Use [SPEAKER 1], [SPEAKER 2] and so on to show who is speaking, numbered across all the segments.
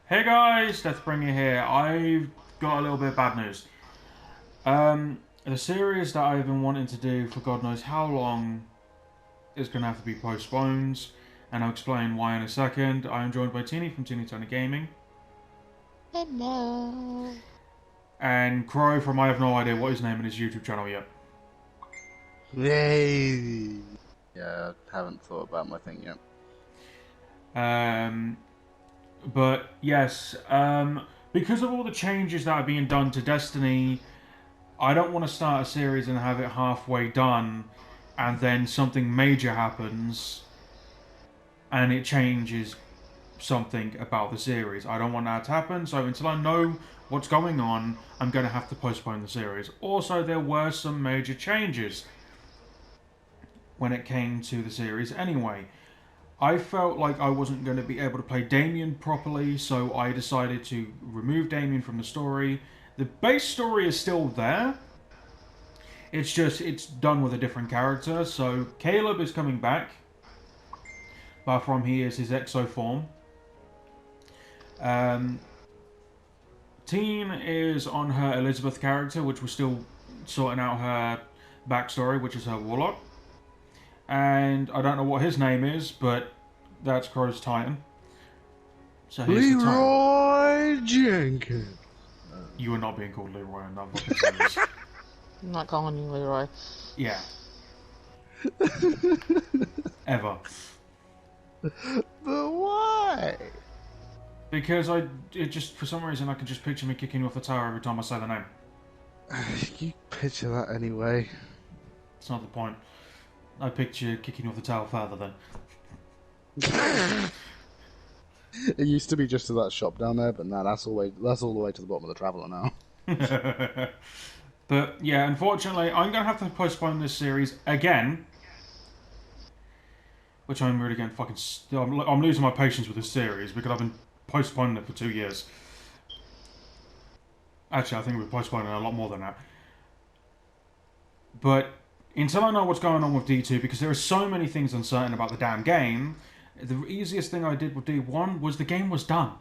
[SPEAKER 1] Hey guys, let's bring it here. I've got a little bit of bad news. The series that I've been wanting to do for God knows how long is going to have to be postponed, and I'll explain why in a second. I am joined by Teeny from Teeny Tony Gaming,
[SPEAKER 2] Hello.
[SPEAKER 1] and Crow from I have no idea what his name and his YouTube channel yet.
[SPEAKER 3] Yay! Yeah, I haven't thought about my thing yet.
[SPEAKER 1] Um, but yes, because of all the changes that are being done to Destiny, I don't want to start a series and have it halfway done, and then something major happens and it changes something about the series. I don't want that to happen, so until I know what's going on, I'm going to have to postpone the series. Also, there were some major changes when it came to the series anyway. I felt like I wasn't going to be able to play Damien properly, so I decided to remove Damien from the story. The base story is still there. It's just, it's done with a different character. So Caleb is coming back, but from he is his exo form. Um, Teen is on her Elizabeth character, which we're still sorting out her backstory, which is her warlock. And I don't know what his name is, but that's Crow's Titan. So here's the Titan.
[SPEAKER 3] Leroy Jenkins.
[SPEAKER 1] You are not being called Leroy in that fucking series.
[SPEAKER 2] I'm not calling you Leroy.
[SPEAKER 1] Yeah, ever.
[SPEAKER 3] But why?
[SPEAKER 1] Because it just, for some reason, I can just picture me kicking you off the tower every time I say the name.
[SPEAKER 3] You picture that anyway.
[SPEAKER 1] It's not the point. I picture kicking you off the tower further then.
[SPEAKER 3] It used to be just to that shop down there, but now that's all the way to the bottom of the Traveller now.
[SPEAKER 1] But yeah, unfortunately, I'm going to have to postpone this series again. Which I'm really getting fucking. I'm losing my patience with this series because I've been postponing it for 2 years. Actually, I think we've postponed it a lot more than that. But until I know what's going on with D2, because there are so many things uncertain about the damn game, the easiest thing I did with D1 was the game was done.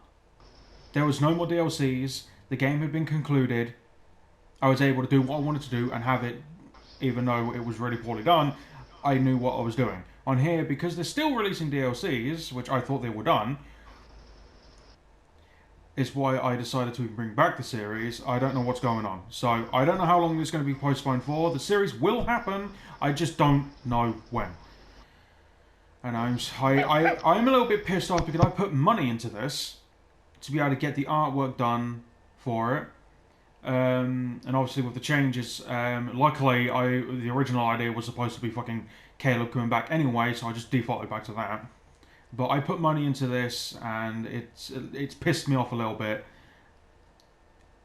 [SPEAKER 1] There was no more DLCs. The game had been concluded. I was able to do what I wanted to do and have it, even though it was really poorly done, I knew what I was doing. On here, because they're still releasing DLCs, which I thought they were done, is why I decided to bring back the series. I don't know what's going on. So, I don't know how long this is going to be postponed for. The series will happen, I just don't know when. And I'm a little bit pissed off because I put money into this to be able to get the artwork done for it. And obviously with the changes, luckily the original idea was supposed to be fucking Caleb coming back anyway, so I just defaulted back to that. But I put money into this, and it's pissed me off a little bit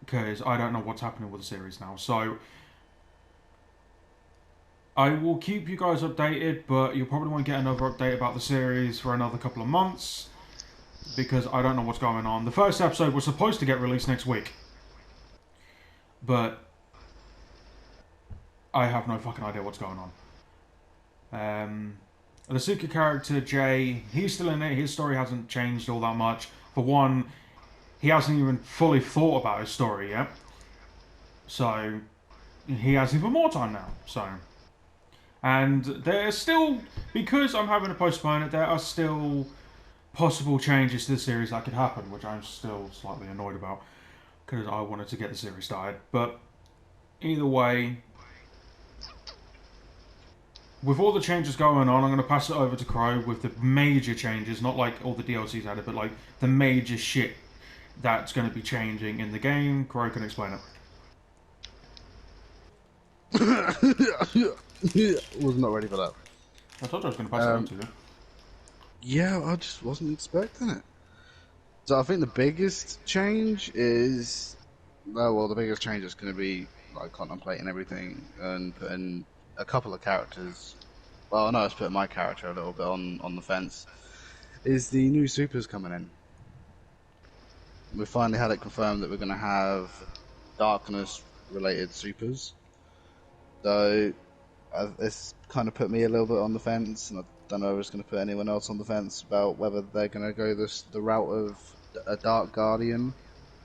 [SPEAKER 1] because I don't know what's happening with the series now. So I will keep you guys updated, but you probably won't get another update about the series for another couple of months because I don't know what's going on. The first episode was supposed to get released next week, but I have no fucking idea what's going on. The Suka character, Jay, he's still in it. His story hasn't changed all that much. For one, he hasn't even fully thought about his story yet. So, he has even more time now. So, and there's still, because I'm having to postpone it, there are still possible changes to the series that could happen, which I'm still slightly annoyed about because I wanted to get the series started. But either way, with all the changes going on, I'm going to pass it over to Crow with the major changes, not like all the DLCs added, but like the major shit that's going to be changing in the game. Crow can explain
[SPEAKER 3] Was not ready for that.
[SPEAKER 1] I told you I was going to pass it over to you.
[SPEAKER 3] Yeah, I just wasn't expecting it. So I think the biggest change is, well, the biggest change is going to be like contemplating everything and putting a couple of characters. Well, I know it's putting my character a little bit on the fence. Is the new supers coming in? We finally had it confirmed that we're going to have darkness related supers. So it's kind of put me a little bit on the fence, and I don't know if it's going to put anyone else on the fence about whether they're going to go the route of a Dark Guardian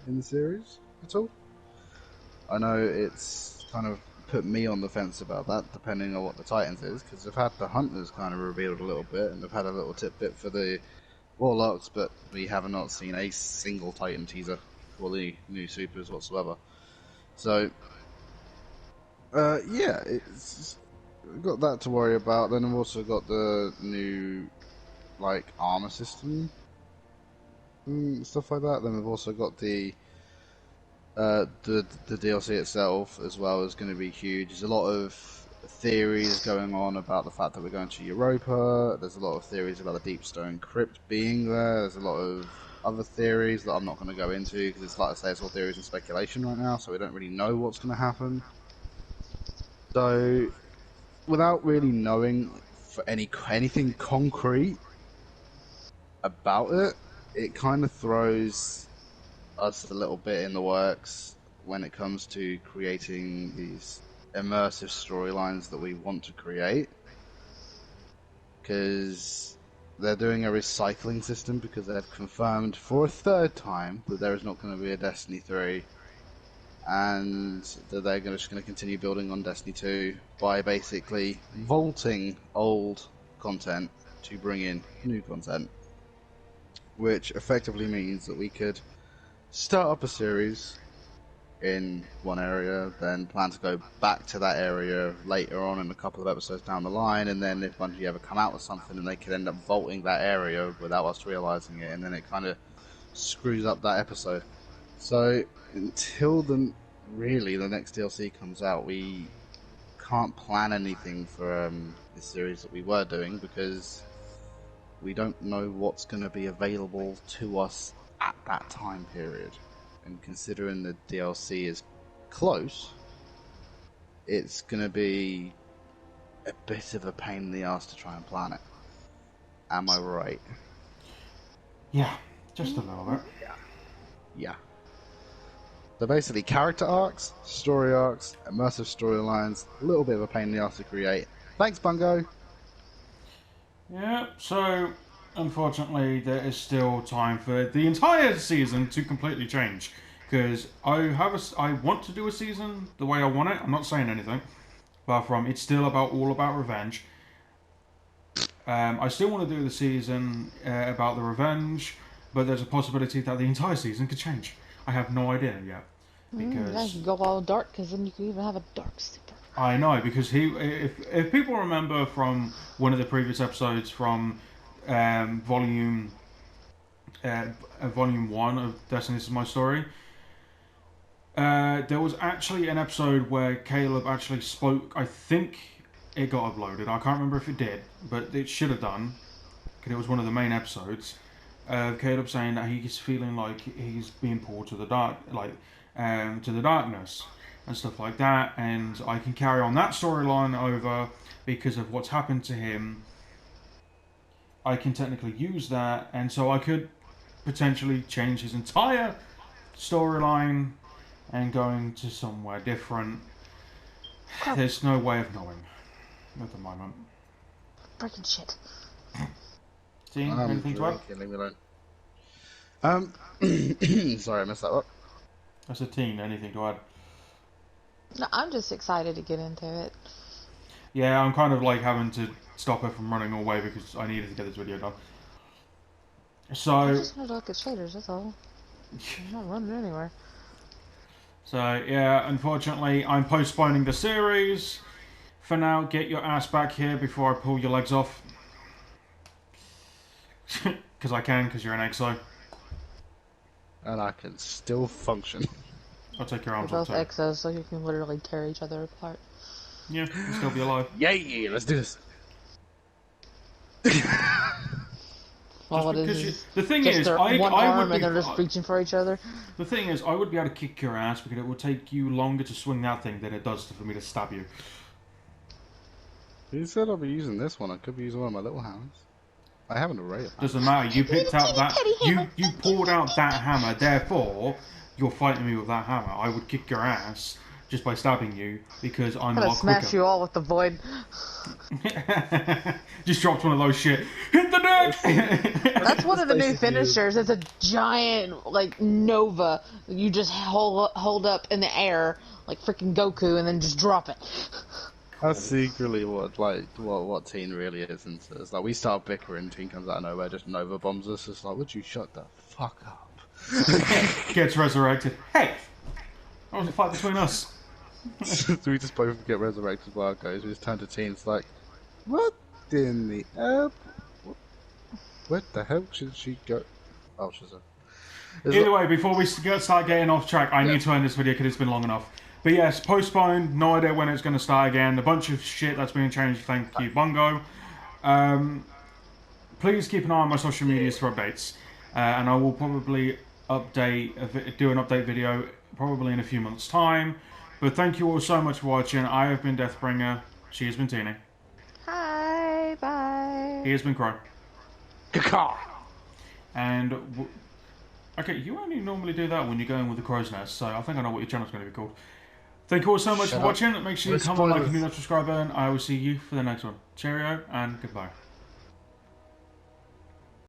[SPEAKER 3] in the series at all. I know it's kind of put me on the fence about that, depending on what the Titans is, because they've had the Hunters kind of revealed a little bit, and they've had a little tidbit for the Warlocks, but we have not seen a single Titan teaser for the new supers whatsoever. So, yeah, it's we've got that to worry about. Then we've also got the new like armor system and stuff like that. Then we've also got the DLC itself as well is going to be huge. There's a lot of theories going on about the fact that we're going to Europa. There's a lot of theories about the Deep Stone Crypt being there. There's a lot of other theories that I'm not going to go into because it's like I say, it's all theories and speculation right now, so we don't really know what's going to happen. So, without really knowing for anything concrete about it, it kind of throws us a little bit in the works when it comes to creating these immersive storylines that we want to create. Because they're doing a recycling system because they've confirmed for a third time that there is not going to be a Destiny 3 and that they're just going to continue building on Destiny 2 by basically vaulting old content to bring in new content, which effectively means that we could start up a series in one area, then plan to go back to that area later on in a couple of episodes down the line, and then if Bungie ever come out with something, and they could end up vaulting that area without us realizing it, and then it kind of screws up that episode. So until the next DLC comes out, we can't plan anything for this series that we were doing because we don't know what's going to be available to us at that time period. And considering the DLC is close, it's going to be a bit of a pain in the ass to try and plan it. Am I right?
[SPEAKER 1] Yeah, just a little bit.
[SPEAKER 3] Yeah. So basically, character arcs, story arcs, immersive storylines, a little bit of a pain in the ass to create. Thanks, Bungo!
[SPEAKER 1] Yeah, so unfortunately, there is still time for the entire season to completely change. Because I want to do a season the way I want it. I'm not saying anything, apart from it's still all about revenge. I still want to do the season about the revenge, but there's a possibility that the entire season could change. I have no idea yet. Because
[SPEAKER 2] you go all dark, because then you can even have a dark super.
[SPEAKER 1] I know, because if people remember from one of the previous episodes from volume 1 of Destiny, This Is My Story, there was actually an episode where Caleb actually spoke. I think it got uploaded. I can't remember if it did, but it should have done, because it was one of the main episodes. Caleb saying that he's feeling like he's being pulled to the to the darkness and stuff like that, and I can carry on that storyline over because of what's happened to him. I can technically use that, and so I could potentially change his entire storyline and going to somewhere different. There's no way of knowing at the moment.
[SPEAKER 2] Freaking shit.
[SPEAKER 1] Dean, anything to add?
[SPEAKER 3] Leave me alone. Sorry, I messed that up.
[SPEAKER 1] That's a teen, anything to add?
[SPEAKER 2] No, I'm just excited to get into it.
[SPEAKER 1] Yeah, I'm kind of like having to stop her from running away because I needed to get this video done. So,
[SPEAKER 2] I just wanted to look at shaders, that's all. I'm not running anywhere.
[SPEAKER 1] So yeah, unfortunately, I'm postponing the series. For now, get your ass back here before I pull your legs off. Because I can, because you're an exo.
[SPEAKER 3] And I can still function.
[SPEAKER 1] I'll take your
[SPEAKER 2] We're
[SPEAKER 1] arms
[SPEAKER 2] both
[SPEAKER 1] off too.
[SPEAKER 2] exos, so you can literally tear each other apart.
[SPEAKER 1] Yeah, you'll still be alive.
[SPEAKER 3] Yay! Let's do this.
[SPEAKER 2] Well, what
[SPEAKER 1] because
[SPEAKER 2] is
[SPEAKER 1] the thing
[SPEAKER 2] just
[SPEAKER 1] is,
[SPEAKER 2] their
[SPEAKER 1] I
[SPEAKER 2] one
[SPEAKER 1] would
[SPEAKER 2] arm
[SPEAKER 1] be,
[SPEAKER 2] and they're just reaching for each other?
[SPEAKER 1] the thing is, I would be able to kick your ass because it would take you longer to swing that thing than it does for me to stab you.
[SPEAKER 3] Who said I'll be using this one? I could be using one of my little hammers. I have an array of hammers.
[SPEAKER 1] Doesn't matter. You picked out that. You pulled out that hammer. Therefore, you're fighting me with that hammer. I would kick your ass just by stabbing you because I'm a
[SPEAKER 2] Gonna
[SPEAKER 1] lot
[SPEAKER 2] smash
[SPEAKER 1] quicker.
[SPEAKER 2] you all with the void.
[SPEAKER 1] Just dropped one of those shit. Hit the deck!
[SPEAKER 2] That's one of the new
[SPEAKER 3] basically-
[SPEAKER 2] finishers. It's a giant, like, Nova. You just hold up in the air, like freaking Goku, and then just drop it.
[SPEAKER 3] That's secretly what Teen really is, and so it's like we start bickering, Teen comes out of nowhere, just Nova bombs us. It's like, would you shut the fuck up?
[SPEAKER 1] Gets resurrected. Hey! That was a fight between us.
[SPEAKER 3] So we just both get resurrected by our ghosts. We just turn to Teen. It's like, what in the air? Where the hell should she go? Oh, she's a.
[SPEAKER 1] Either way, before we start getting off track, I need to end this video because it's been long enough. But yes, postponed, no idea when it's going to start again. A bunch of shit that's being changed, thank you, Bungo. Please keep an eye on my social medias for updates. And I will probably do an update video probably in a few months' time. But thank you all so much for watching. I have been Deathbringer. She has been Teeny.
[SPEAKER 2] Hi, bye.
[SPEAKER 1] He has been Crow.
[SPEAKER 3] Caw.
[SPEAKER 1] And... okay, you only normally do that when you're going with the crow's nest, so I think I know what your channel's going to be called. Thank you all so much for watching. Make sure you comment, like, and hit that subscribe button. I will see you for the next one. Cheerio, and goodbye.